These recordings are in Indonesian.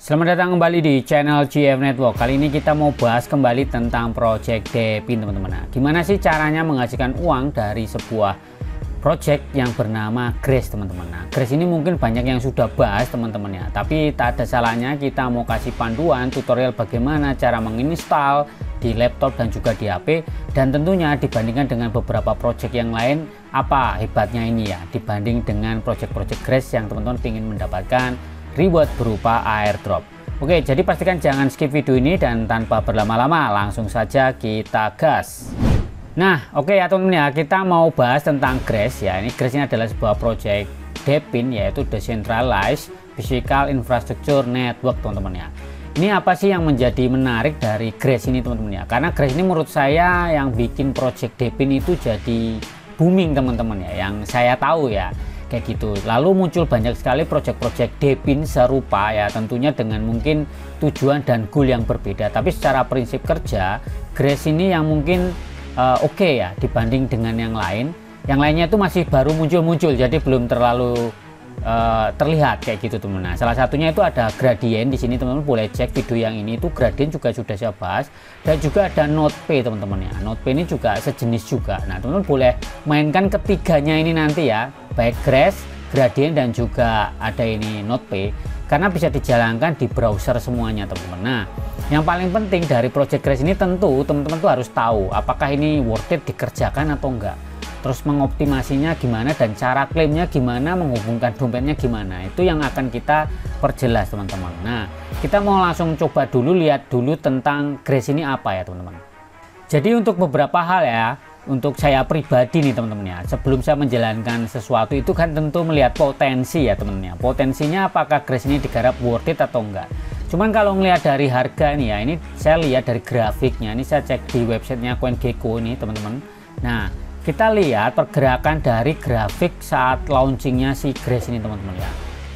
Selamat datang kembali di channel GF Network. Kali ini kita mau bahas kembali tentang project Depin, teman-teman. Nah, gimana sih caranya menghasilkan uang dari sebuah project yang bernama Grace, teman-teman. Nah, Grace ini mungkin banyak yang sudah bahas, teman-teman ya. Tapi tak ada salahnya kita mau kasih panduan tutorial bagaimana cara menginstal di laptop dan juga di HP, dan tentunya dibandingkan dengan beberapa project yang lain, apa hebatnya ini ya dibanding dengan project-project Grace yang teman-teman ingin mendapatkan reward berupa airdrop. Oke, jadi pastikan jangan skip video ini, dan tanpa berlama-lama langsung saja kita gas. Nah, oke ya teman-teman ya, kita mau bahas tentang Grace ya. Ini Grace ini adalah sebuah project Depin, yaitu Decentralized Physical Infrastructure Network, teman-teman ya. Ini apa sih yang menjadi menarik dari Grace ini, teman-teman ya? Karena Grace ini menurut saya yang bikin project Depin itu jadi booming, teman-teman ya, yang saya tahu ya. Kayak gitu. Lalu muncul banyak sekali project-project Depin serupa ya, tentunya dengan mungkin tujuan dan goal yang berbeda, tapi secara prinsip kerja Grace ini yang mungkin oke ya dibanding dengan yang lain. Yang lainnya itu masih baru muncul-muncul, jadi belum terlalu terlihat kayak gitu, teman. Nah, salah satunya itu ada Gradient. Di sini teman-teman boleh cek video yang ini, itu Gradient juga sudah saya bahas, dan juga ada NotePay, teman-teman ya. NotePay ini juga sejenis juga. Nah, teman-teman boleh mainkan ketiganya ini nanti ya, baik Grace, Gradient, dan juga ada ini NotePay, karena bisa dijalankan di browser semuanya, teman-teman. Nah, yang paling penting dari project Grace ini tentu teman-teman tuh harus tahu apakah ini worth it dikerjakan atau enggak, terus mengoptimasinya gimana, dan cara klaimnya gimana, menghubungkan dompetnya gimana, itu yang akan kita perjelas, teman-teman. Nah, kita mau langsung coba dulu, lihat dulu tentang Grace ini apa ya, teman-teman. Jadi untuk beberapa hal ya, untuk saya pribadi nih, teman-teman ya, sebelum saya menjalankan sesuatu itu kan tentu melihat potensi ya, teman-teman ya. Potensinya apakah Grace ini digarap worth it atau enggak. Cuman kalau ngelihat dari harga nih ya, ini saya lihat dari grafiknya, ini saya cek di websitenya CoinGecko ini, teman-teman. Nah, kita lihat pergerakan dari grafik saat launchingnya si Grace ini, teman-teman ya.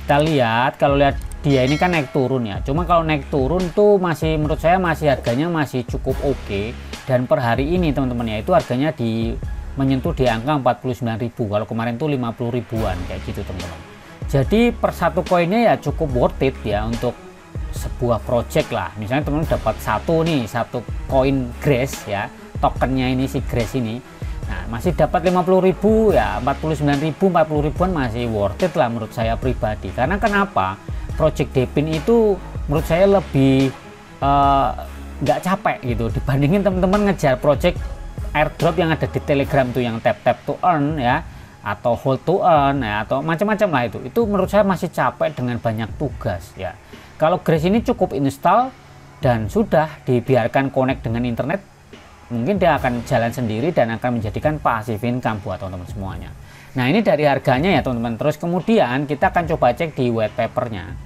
Kita lihat, kalau lihat dia ini kan naik turun ya. Cuma kalau naik turun tuh masih, menurut saya masih harganya masih cukup oke. Dan per hari ini, teman-teman ya, itu harganya menyentuh di angka 49.000. Kalau kemarin tuh 50 ribuan kayak gitu, teman-teman. Jadi per satu koinnya ya cukup worth it ya untuk sebuah project lah. Misalnya teman-teman dapat satu koin Grace ya, tokennya ini si Grace ini. Nah, masih dapat 50.000 ya, 49.000, 40 ribuan masih worth it lah menurut saya pribadi. Karena kenapa? Project Depin itu menurut saya lebih nggak capek gitu dibandingin teman-teman ngejar project airdrop yang ada di Telegram tuh, yang tap to earn ya, atau hold to earn ya, atau macam-macam lah itu. Itu menurut saya masih capek dengan banyak tugas ya. Kalau Grace ini cukup install dan sudah dibiarkan connect dengan internet, mungkin dia akan jalan sendiri dan akan menjadikan passive income buat teman-teman semuanya. Nah, ini dari harganya ya, teman-teman. Terus kemudian kita akan coba cek di white papernya.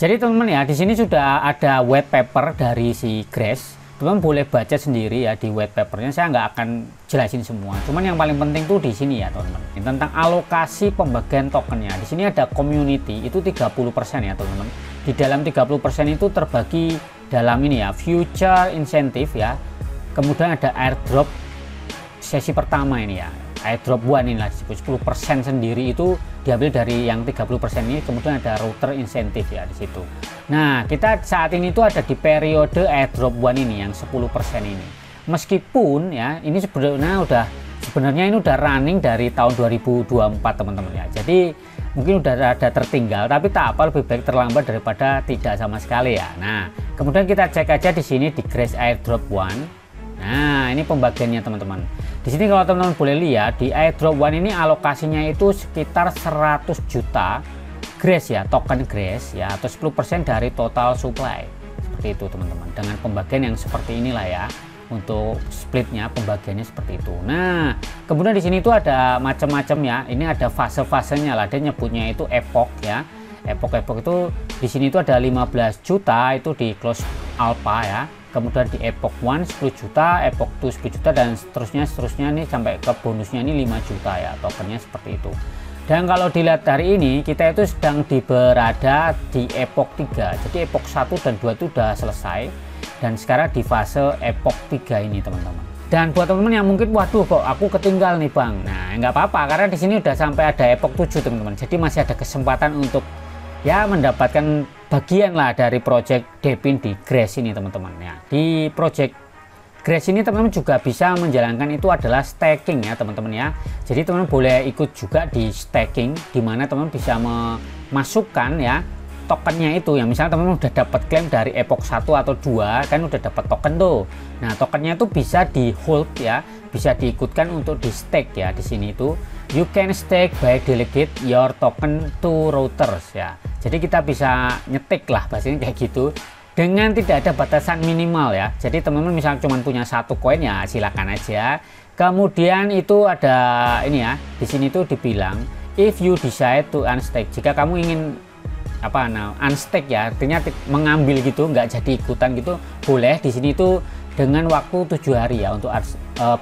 Jadi teman-teman ya, di sini sudah ada white paper dari si Grace. Teman-teman boleh baca sendiri ya di white papernya. Saya nggak akan jelasin semua. Cuman yang paling penting tuh di sini ya, teman-teman. Tentang alokasi pembagian tokennya. Di sini ada community itu 30% ya, teman-teman. Di dalam 30% itu terbagi dalam ini ya, future incentive ya. Kemudian ada airdrop sesi pertama ini ya, airdrop one ini lah disebut 10% sendiri itu diambil dari yang 30% ini. Kemudian ada router insentif ya di situ. Nah, kita saat ini tuh ada di periode airdrop one ini yang 10% ini. Meskipun ya ini sebenarnya ini udah running dari tahun 2024, teman-teman ya. Jadi mungkin udah ada tertinggal, tapi tak apa, lebih baik terlambat daripada tidak sama sekali ya. Nah, kemudian kita cek aja di sini di Grace airdrop one. Nah, ini pembagiannya, teman-teman. Di sini kalau teman-teman boleh lihat di airdrop one ini alokasinya itu sekitar 100 juta Grace ya, token Grace ya, atau 10% dari total supply. Seperti itu, teman-teman. Dengan pembagian yang seperti inilah ya. Untuk splitnya pembagiannya seperti itu. Nah, kemudian di sini tuh ada macam-macam ya. Ini ada fase-fasenya lah. Dia nyebutnya itu epoch ya. Epoch itu di sini tuh ada 15 juta itu di close alpha ya. Kemudian di epoch 1 10 juta, epoch 2 10 juta, dan seterusnya nih sampai ke bonusnya ini 5 juta ya, tokennya seperti itu. Dan kalau dilihat dari ini, kita itu sedang berada di epoch 3. Jadi epoch 1 dan 2 itu udah selesai, dan sekarang di fase epoch 3 ini, teman-teman. Dan buat teman-teman yang mungkin, waduh kok aku ketinggal nih bang, nah nggak apa-apa, karena di sini udah sampai ada epoch 7, teman-teman. Jadi masih ada kesempatan untuk ya mendapatkan bagian lah dari project Depin di Grace ini teman-teman ya. Di project Grace ini teman-teman juga bisa menjalankan itu adalah staking ya teman-teman ya. Jadi teman-teman boleh ikut juga di staking, dimana teman-teman bisa memasukkan ya tokennya itu, yang misalnya teman-teman udah dapat klaim dari epoch 1 atau 2 kan udah dapat token tuh. Nah tokennya itu bisa di hold ya, bisa diikutkan untuk di stake ya. Di sini itu you can stake by delegate your token to routers ya. Jadi kita bisa nyetik lah bahasanya kayak gitu, dengan tidak ada batasan minimal ya. Jadi teman-teman misalnya cuma punya 1 koin ya silakan aja. Kemudian itu ada ini ya, di sini tuh dibilang if you decide to unstake, jika kamu ingin unstake ya, artinya mengambil gitu, nggak jadi ikutan gitu, boleh. Di sini tuh dengan waktu 7 hari ya untuk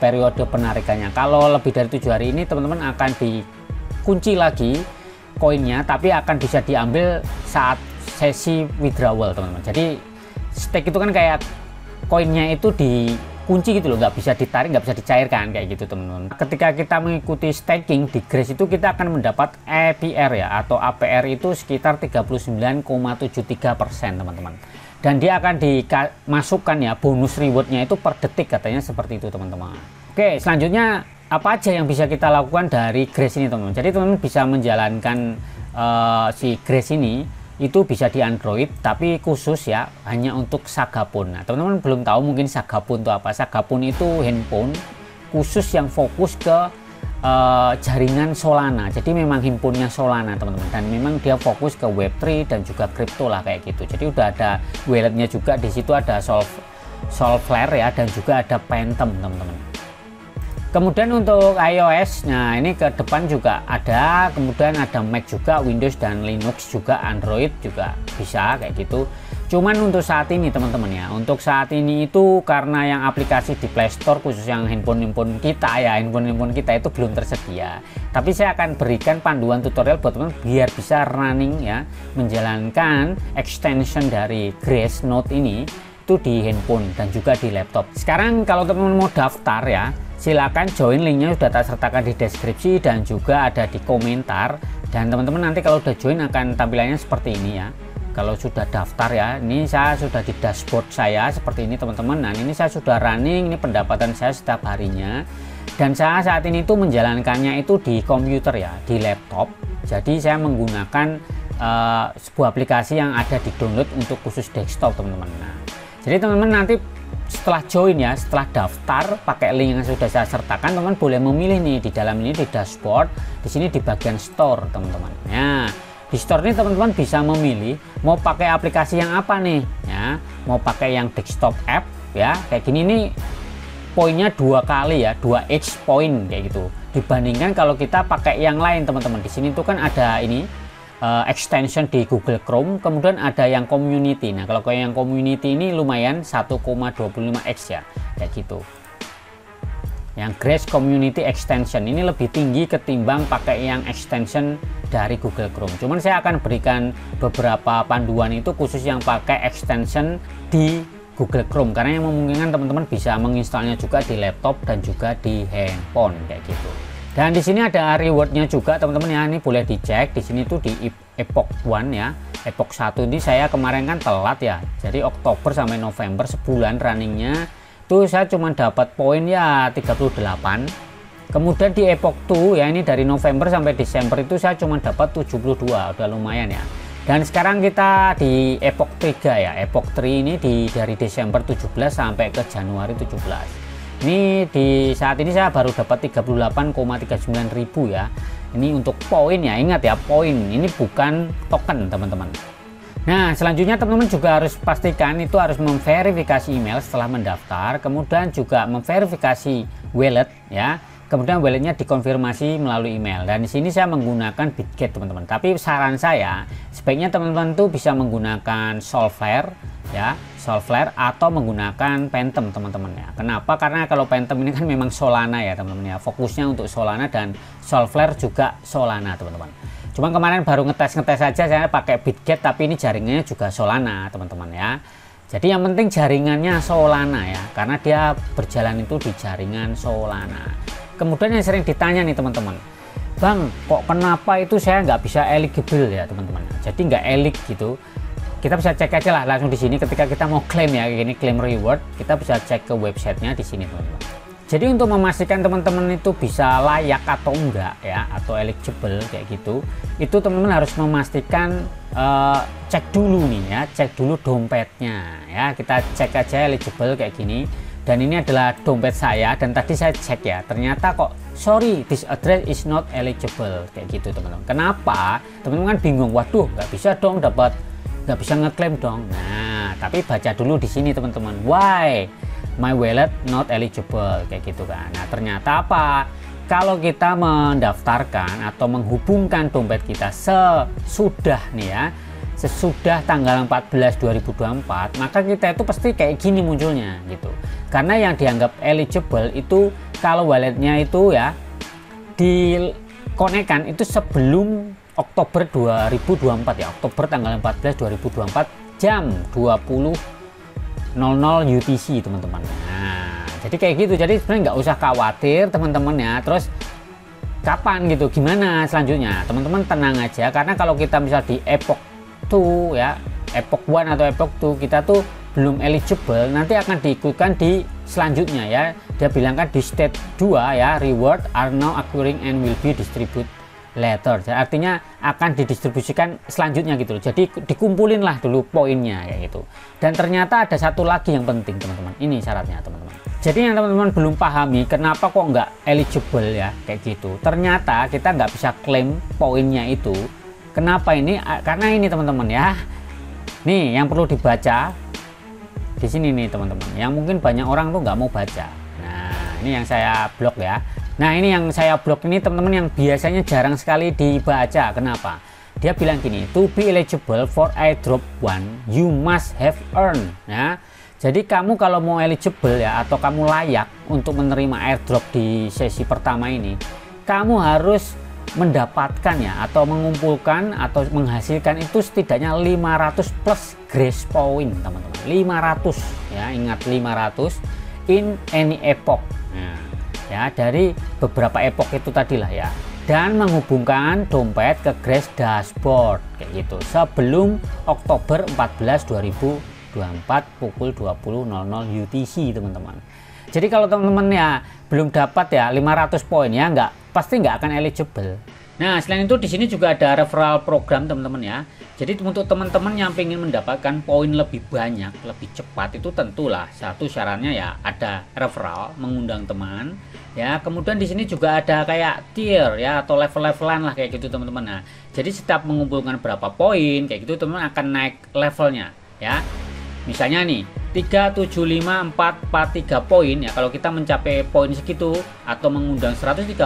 periode penarikannya. Kalau lebih dari 7 hari ini teman-teman akan dikunci lagi koinnya, tapi akan bisa diambil saat sesi withdrawal teman-teman. Jadi stake itu kan kayak koinnya itu dikunci gitu loh, nggak bisa ditarik, nggak bisa dicairkan kayak gitu teman-teman. Ketika kita mengikuti staking di Grace itu kita akan mendapat APR ya, atau APR itu sekitar 39,73% teman-teman. Dan dia akan dimasukkan ya bonus rewardnya itu per detik katanya, seperti itu teman-teman. Oke, selanjutnya apa aja yang bisa kita lakukan dari Grace ini teman-teman. Jadi teman-teman bisa menjalankan si Grace ini itu bisa di Android, tapi khusus ya hanya untuk Sagapun. Nah teman-teman belum tahu mungkin Sagapun itu apa. Sagapun itu handphone khusus yang fokus ke jaringan Solana. Jadi memang himpunnya Solana teman-teman, dan memang dia fokus ke Web3 dan juga kripto lah kayak gitu. Jadi udah ada walletnya juga, di situ ada Solflare ya, dan juga ada Phantom teman-teman. Kemudian untuk iOS, nah ini ke depan juga ada, kemudian ada Mac juga, Windows dan Linux juga, Android juga bisa kayak gitu. Cuman untuk saat ini teman-teman ya, untuk saat ini itu karena yang aplikasi di Play Store khusus yang handphone kita ya, handphone kita itu belum tersedia. Tapi saya akan berikan panduan tutorial buat teman biar bisa running ya, menjalankan extension dari Grace Note ini itu di handphone dan juga di laptop. Sekarang kalau teman-teman mau daftar ya, silakan join, linknya sudah tak sertakan di deskripsi dan juga ada di komentar. Dan teman-teman nanti kalau udah join akan tampilannya seperti ini ya. Kalau sudah daftar ya, ini saya sudah di dashboard saya seperti ini teman-teman. Nah ini saya sudah running, ini pendapatan saya setiap harinya. Dan saya saat ini tuh menjalankannya itu di komputer ya, di laptop. Jadi saya menggunakan sebuah aplikasi yang ada di download untuk khusus desktop teman-teman. Nah, jadi teman-teman nanti setelah join ya, setelah daftar pakai link yang sudah saya sertakan, teman-teman boleh memilih nih di dalam ini di dashboard, di sini di bagian store teman-teman. Nah di store ini teman-teman bisa memilih mau pakai aplikasi yang apa nih ya, mau pakai yang desktop app ya kayak gini nih, poinnya 2 kali ya, 2x point kayak gitu, dibandingkan kalau kita pakai yang lain teman-teman. Di sini tuh kan ada ini extension di Google Chrome, kemudian ada yang community. Nah kalau kayak yang community ini lumayan 1,25x ya kayak gitu. Yang Grace Community Extension ini lebih tinggi ketimbang pakai yang extension dari Google Chrome. Cuman saya akan berikan beberapa panduan itu khusus yang pakai extension di Google Chrome, karena yang memungkinkan teman-teman bisa menginstalnya juga di laptop dan juga di handphone kayak gitu. Dan di sini ada rewardnya juga teman-teman ya, ini boleh dicek. Di sini tuh di epoch 1 ya, epoch 1 ini saya kemarin kan telat ya, jadi Oktober sampai November sebulan runningnya tuh saya cuma dapat poin ya 38. Kemudian di epoch 2 ya, ini dari November sampai Desember itu saya cuma dapat 72, udah lumayan ya. Dan sekarang kita di epoch 3 ya, epoch 3 ini dari Desember 17 sampai ke Januari 17. Ini di saat ini saya baru dapat 38,39 ribu ya. Ini untuk poin ya, ingat ya poin, ini bukan token teman-teman. Nah selanjutnya teman-teman juga harus pastikan itu harus memverifikasi email setelah mendaftar, kemudian juga memverifikasi wallet ya. Kemudian walletnya dikonfirmasi melalui email, dan di sini saya menggunakan Bitget teman-teman. Tapi saran saya sebaiknya teman-teman tuh bisa menggunakan Solflare ya, Solflare atau menggunakan Phantom teman-teman ya. Kenapa? Karena kalau Phantom ini kan memang Solana ya teman-teman ya, fokusnya untuk Solana, dan Solflare juga Solana teman-teman. Cuma kemarin baru ngetes saja saya pakai Bitget, tapi ini jaringannya juga Solana teman-teman ya. Jadi yang penting jaringannya Solana ya, karena dia berjalan itu di jaringan Solana. Kemudian yang sering ditanya nih teman-teman, Bang kok kenapa itu saya nggak bisa eligible ya teman-teman, jadi nggak elik gitu. kita bisa cek aja lah langsung di sini ketika kita mau klaim ya, kayak gini, klaim reward, kita bisa cek ke websitenya di sini teman-teman. Jadi untuk memastikan teman-teman itu bisa layak atau enggak ya, atau eligible kayak gitu, itu teman-teman harus memastikan cek dulu nih ya, cek dulu dompetnya ya. Kita cek aja eligible kayak gini, dan ini adalah dompet saya, dan tadi saya cek ya, ternyata kok sorry this address is not eligible kayak gitu teman-teman. Kenapa? Teman-teman kan bingung, waduh nggak bisa dong dapat, nggak bisa ngeklaim dong. Nah tapi baca dulu di sini teman-teman, why my wallet not eligible kayak gitu kan. Nah ternyata apa, kalau kita mendaftarkan atau menghubungkan dompet kita sesudah nih ya, sesudah tanggal 14 2024, maka kita itu pasti kayak gini munculnya gitu. Karena yang dianggap eligible itu kalau walletnya itu ya dikonekkan itu sebelum Oktober 2024 ya, Oktober tanggal 14 2024 jam 20.00 UTC teman-teman. Nah jadi kayak gitu, jadi sebenarnya nggak usah khawatir teman-teman ya. Terus kapan gitu, gimana selanjutnya, teman-teman tenang aja, karena kalau kita misal di epoch 2 ya, epoch 1 atau epoch 2 kita tuh belum eligible, nanti akan diikutkan di selanjutnya ya. Dia bilangkan di stage 2 ya, reward are now occurring and will be distributed later. Jadi artinya akan didistribusikan selanjutnya gitu. Jadi dikumpulin lah dulu poinnya kayak gitu. Dan ternyata ada satu lagi yang penting teman-teman. Ini syaratnya teman-teman. Jadi yang teman-teman belum pahami kenapa kok nggak eligible ya kayak gitu. Ternyata kita nggak bisa klaim poinnya itu. Kenapa ini? Karena ini teman-teman ya. Nih yang perlu dibaca di sini nih teman-teman. Yang mungkin banyak orang tuh nggak mau baca. Nah ini yang saya blok ya. Nah ini yang saya blok ini teman-teman yang biasanya jarang sekali dibaca. Kenapa? Dia bilang gini, to be eligible for airdrop 1 you must have earned ya. Jadi kamu kalau mau eligible ya, atau kamu layak untuk menerima airdrop di sesi pertama ini, kamu harus mendapatkan ya, atau mengumpulkan atau menghasilkan itu setidaknya 500 plus grace point teman-teman. 500 ya, ingat 500 in any epoch ya, dari beberapa epoch itu tadilah ya, dan menghubungkan dompet ke Grace dashboard kayak gitu sebelum Oktober 14 2024 pukul 20.00 UTC teman-teman. Jadi kalau teman-teman ya belum dapat ya 500 poin ya, pasti nggak akan eligible. Nah selain itu di sini juga ada referral program teman-teman ya. Jadi untuk teman-teman yang ingin mendapatkan poin lebih banyak, lebih cepat, itu tentulah satu syaratnya ya ada referral, mengundang teman ya. Kemudian di sini juga ada kayak tier ya, atau level-levelan lah kayak gitu teman-teman. Nah jadi setiap mengumpulkan berapa poin kayak gitu teman-teman akan naik levelnya ya. Misalnya nih 3754443 poin ya, kalau kita mencapai poin segitu atau mengundang 130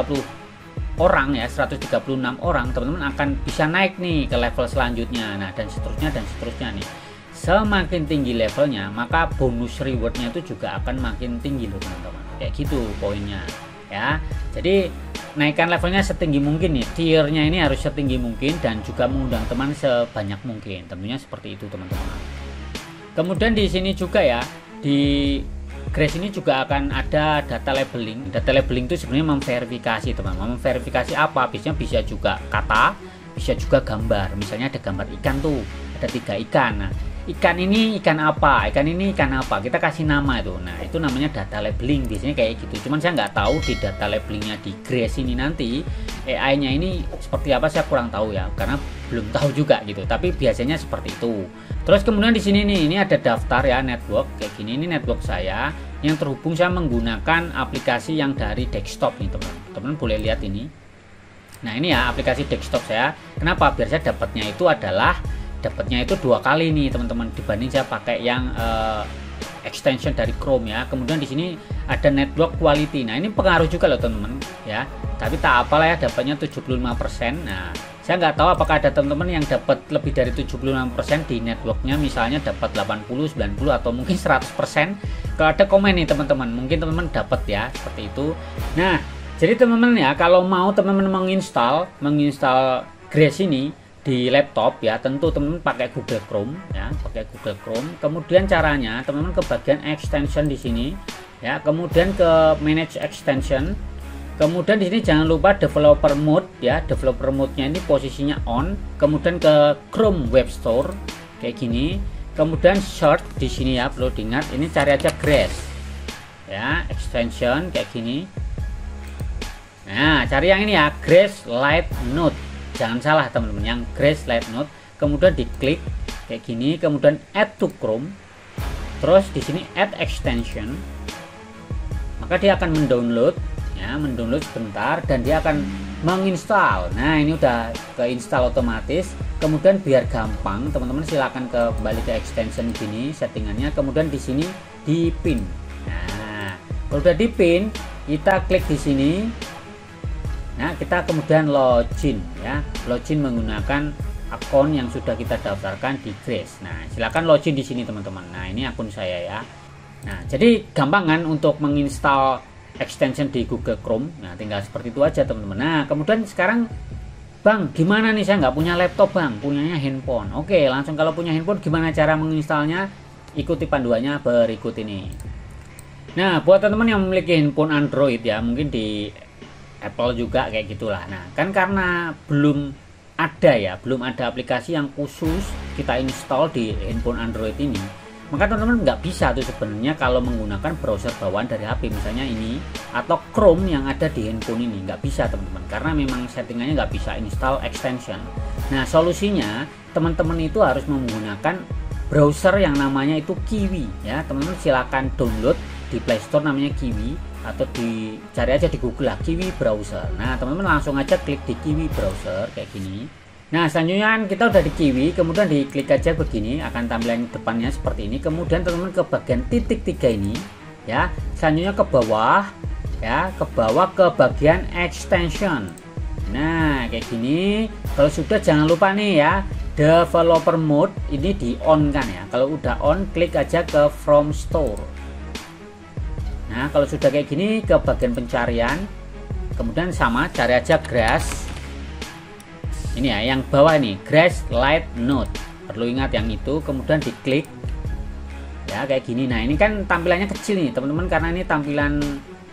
orang ya, 136 orang, teman-teman akan bisa naik nih ke level selanjutnya. Nah dan seterusnya nih. Semakin tinggi levelnya, maka bonus rewardnya itu juga akan makin tinggi loh teman-teman. Kayak gitu poinnya ya. Jadi naikkan levelnya setinggi mungkin nih, tiernya ini harus setinggi mungkin, dan juga mengundang teman sebanyak mungkin. Tentunya seperti itu teman-teman. Kemudian di sini juga ya, di Grace ini juga akan ada data labeling. Data labeling itu sebenarnya memverifikasi teman-teman. Memverifikasi apa? Biasanya bisa juga kata, bisa juga gambar. Misalnya ada gambar ikan tuh, ada 3 ikan. Nah, ikan ini ikan apa? Ikan ini ikan apa? Kita kasih nama itu. Nah, itu namanya data labeling. Biasanya kayak gitu. Cuman saya nggak tahu di data labelingnya di Grace ini nanti AI-nya ini seperti apa, saya kurang tahu ya, karena belum tahu juga gitu. Tapi biasanya seperti itu. Terus kemudian di sini nih, ini ada daftar ya, network kayak gini. Ini network saya yang terhubung, saya menggunakan aplikasi yang dari desktop nih teman-teman. Teman-teman boleh lihat ini. Nah ini ya aplikasi desktop saya. Kenapa? Biar saya dapatnya itu 2 kali nih teman-teman, dibanding saya pakai yang extension dari Chrome ya. Kemudian di sini ada network quality. Nah ini pengaruh juga loh teman-teman ya. Tapi tak apalah ya, dapatnya 75%. Nah saya nggak tahu apakah ada teman-teman yang dapat lebih dari 75% di networknya, misalnya dapat 80, 90 atau mungkin 100%. Kalau ada komen nih teman-teman, mungkin teman-teman dapat ya seperti itu. Nah jadi teman-teman ya, kalau mau teman-teman menginstal Grace ini di laptop ya, tentu teman-teman pakai Google Chrome ya, pakai Google Chrome. Kemudian caranya teman-teman ke bagian extension di sini ya, kemudian ke manage extension. Kemudian di sini jangan lupa developer mode ya, developer mode-nya ini posisinya on. Kemudian ke Chrome Web Store kayak gini. Kemudian search di sini ya, perlu diingat ini cari aja Grace ya, extension kayak gini. Nah, cari yang ini ya, Grace Light Note. Jangan salah teman-teman, yang Grace Light Note. Kemudian diklik kayak gini, kemudian add to Chrome. Terus di sini add extension. Maka dia akan mendownload ya, mendownload sebentar dan dia akan menginstal. Nah, ini udah keinstall otomatis. Kemudian biar gampang, teman-teman silakan kembali ke extension gini settingannya. Kemudian di sini di pin. Nah, kalau udah di pin, kita klik di sini. Nah, kita kemudian login ya, login menggunakan akun yang sudah kita daftarkan di Grace. Nah, silakan login di sini teman-teman. Nah, ini akun saya ya. Nah, jadi gampang kan untuk menginstal extension di Google Chrome. Nah, tinggal seperti itu aja teman-teman. Nah, kemudian sekarang Bang, gimana nih, saya nggak punya laptop Bang, punyanya handphone. Oke, langsung kalau punya handphone gimana cara menginstalnya? Ikuti panduannya berikut ini. Nah, buat teman-teman yang memiliki handphone Android ya, mungkin di Apple juga kayak gitulah. Nah, kan karena belum ada aplikasi yang khusus kita install di handphone Android ini, maka teman-teman nggak bisa tuh sebenarnya kalau menggunakan browser bawaan dari HP misalnya ini atau Chrome yang ada di handphone ini, nggak bisa teman-teman, karena memang settingannya nggak bisa install extension. Nah, solusinya teman-teman itu harus menggunakan browser yang namanya itu Kiwi ya. Teman-teman silakan download di Play Store, namanya Kiwi, atau dicari aja di Google lah, Kiwi browser. Nah, teman-teman langsung aja klik di Kiwi browser kayak gini. Nah, selanjutnya kita udah di Kiwi, kemudian diklik aja begini, akan tampilan depannya seperti ini. Kemudian teman-teman ke bagian titik 3 ini ya, selanjutnya ke bawah ya, ke bawah ke bagian extension. Nah, kayak gini. Kalau sudah jangan lupa nih ya, developer mode ini di on kan ya. Kalau udah on, klik aja ke from store. Nah, kalau sudah kayak gini, ke bagian pencarian, kemudian sama cari aja Grace. Ini ya, yang bawah ini Grace Light Note. Perlu ingat yang itu, kemudian diklik. Ya, kayak gini. Nah, ini kan tampilannya kecil nih, teman-teman, karena ini tampilan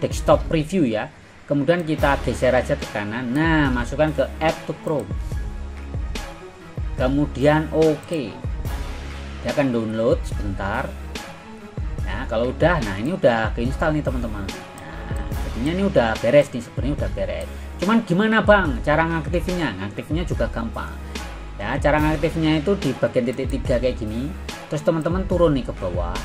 desktop preview ya. Kemudian kita geser aja ke kanan. Nah, masukkan ke add to Chrome. Kemudian oke. Dia akan download sebentar. Nah, kalau udah, nah ini udah keinstall nih teman-teman. Nah, jadinya ini udah beres nih, sebenarnya udah beres. Cuman gimana Bang cara ngaktifinnya? Ngaktifinnya juga gampang. Ya, cara ngaktifnya itu di bagian titik 3 kayak gini. Terus teman-teman turun nih ke bawah.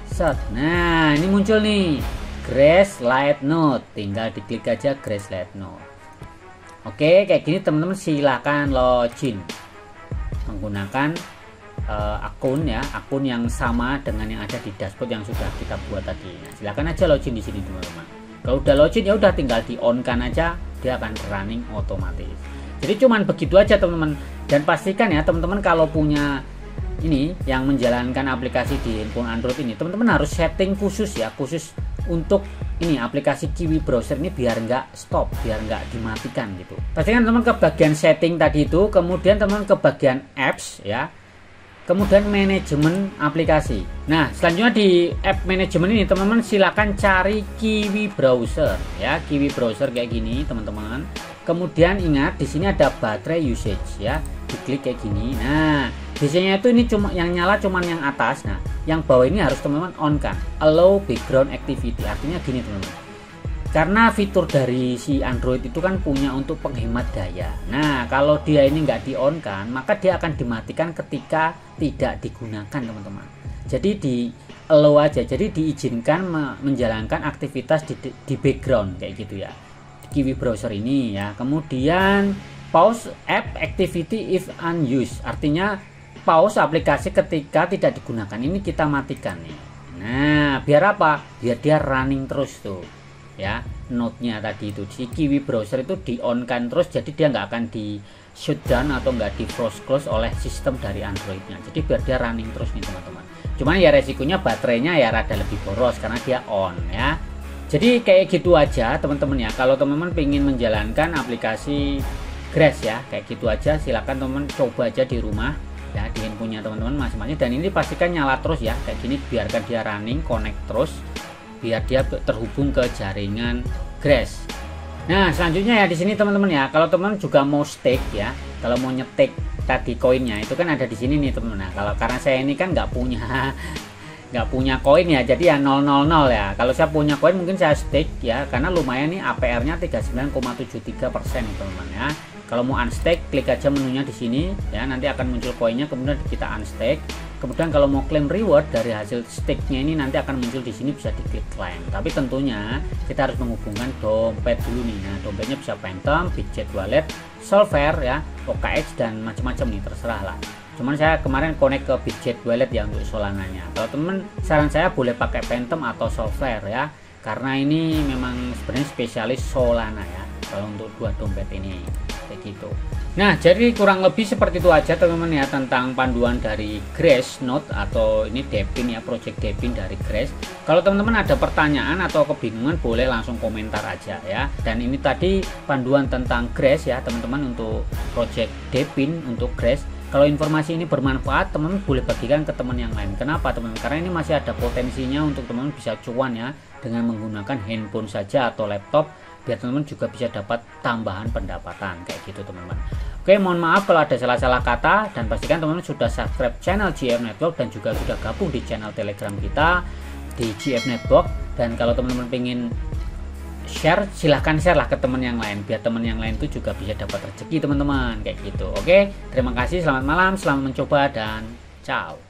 Set. Nah, ini muncul nih Grace Light Note. Tinggal diklik aja Grace Light Note. Oke, kayak gini teman-teman silakan login menggunakan akun ya, akun yang sama dengan yang ada di dashboard yang sudah kita buat tadi. Nah, silakan aja login di sini teman-teman. Kalau udah login ya udah tinggal di on kan aja, dia akan running otomatis. Jadi cuman begitu aja teman-teman. Dan pastikan ya teman-teman kalau punya ini yang menjalankan aplikasi di handphone Android ini, teman-teman harus setting khusus ya, khusus untuk ini aplikasi Kiwi browser ini biar nggak stop, biar nggak dimatikan gitu. Pastikan teman-teman ke bagian setting tadi itu, kemudian teman-teman ke bagian apps ya. Kemudian manajemen aplikasi. Nah, selanjutnya di app manajemen ini teman-teman silakan cari Kiwi browser ya, Kiwi browser kayak gini teman-teman. Kemudian ingat di sini ada baterai usage ya, diklik kayak gini. Nah, biasanya itu ini cuma yang nyala cuman yang atas. Nah, yang bawah ini harus teman-teman on kan, allow background activity. Artinya gini teman-teman, karena fitur dari si Android itu kan punya untuk penghemat daya. Nah, kalau dia ini nggak di on kan, maka dia akan dimatikan ketika tidak digunakan teman-teman. Jadi di allow aja, jadi diizinkan menjalankan aktivitas di background kayak gitu ya, di Kiwi browser ini ya. Kemudian pause app activity if unused, artinya pause aplikasi ketika tidak digunakan, ini kita matikan nih. Nah, biar apa? Biar dia running terus tuh ya, note-nya tadi itu si Kiwi browser itu di on kan terus, jadi dia nggak akan di shutdown atau nggak di force close oleh sistem dari Androidnya. Jadi biar dia running terus nih teman-teman. Cuman ya resikonya baterainya ya rada lebih boros karena dia on ya. Jadi kayak gitu aja teman-teman ya. Kalau teman-teman pengen menjalankan aplikasi Grace ya, kayak gitu aja. Silakan teman-teman coba aja di rumah ya, di handphonenya teman-teman masing-masing. Dan ini pastikan nyala terus ya, kayak gini, biarkan dia running, connect terus, biar dia terhubung ke jaringan Grace. Nah, selanjutnya ya di sini teman-teman ya, kalau teman-teman juga mau stake ya, kalau mau nyetik tadi koinnya itu kan ada di sini nih teman-teman. Nah, kalau karena saya ini kan nggak punya koin ya, jadi ya 000 ya. Kalau saya punya koin mungkin saya stake ya, karena lumayan nih APR-nya 39,73% teman-teman ya. Kalau mau unstake, klik aja menunya di sini ya, nanti akan muncul koinnya, kemudian kita unstake. Kemudian kalau mau claim reward dari hasil stake-nya ini nanti akan muncul di sini, bisa diklik claim. Tapi tentunya kita harus menghubungkan dompet dulu nih. Nah, dompetnya bisa Phantom, Bitget Wallet, Solver ya, OKX dan macam-macam nih, terserah lah. Cuman saya kemarin connect ke Bitget Wallet ya untuk Solananya. Kalau temen, saran saya boleh pakai Phantom atau Solver ya, karena ini memang sebenarnya spesialis Solana ya kalau untuk dua dompet ini kayak gitu. Nah, jadi kurang lebih seperti itu aja teman-teman ya, tentang panduan dari Grace Node atau ini Depin ya, project Depin dari Grace. Kalau teman-teman ada pertanyaan atau kebingungan boleh langsung komentar aja ya. Dan ini tadi panduan tentang Grace ya teman-teman, untuk project Depin untuk Grace. Kalau informasi ini bermanfaat, teman-teman boleh bagikan ke teman yang lain. Kenapa teman-teman? Karena ini masih ada potensinya untuk teman-teman bisa cuan ya, dengan menggunakan handphone saja atau laptop, biar teman-teman juga bisa dapat tambahan pendapatan kayak gitu teman-teman. Oke, mohon maaf kalau ada salah-salah kata, dan pastikan teman-teman sudah subscribe channel GF Network dan juga sudah gabung di channel Telegram kita di GF Network. Dan kalau teman-teman pengen share, silahkan share lah ke teman yang lain, biar teman yang lain itu juga bisa dapat rezeki teman-teman kayak gitu. Oke, terima kasih, selamat malam, selamat mencoba, dan ciao.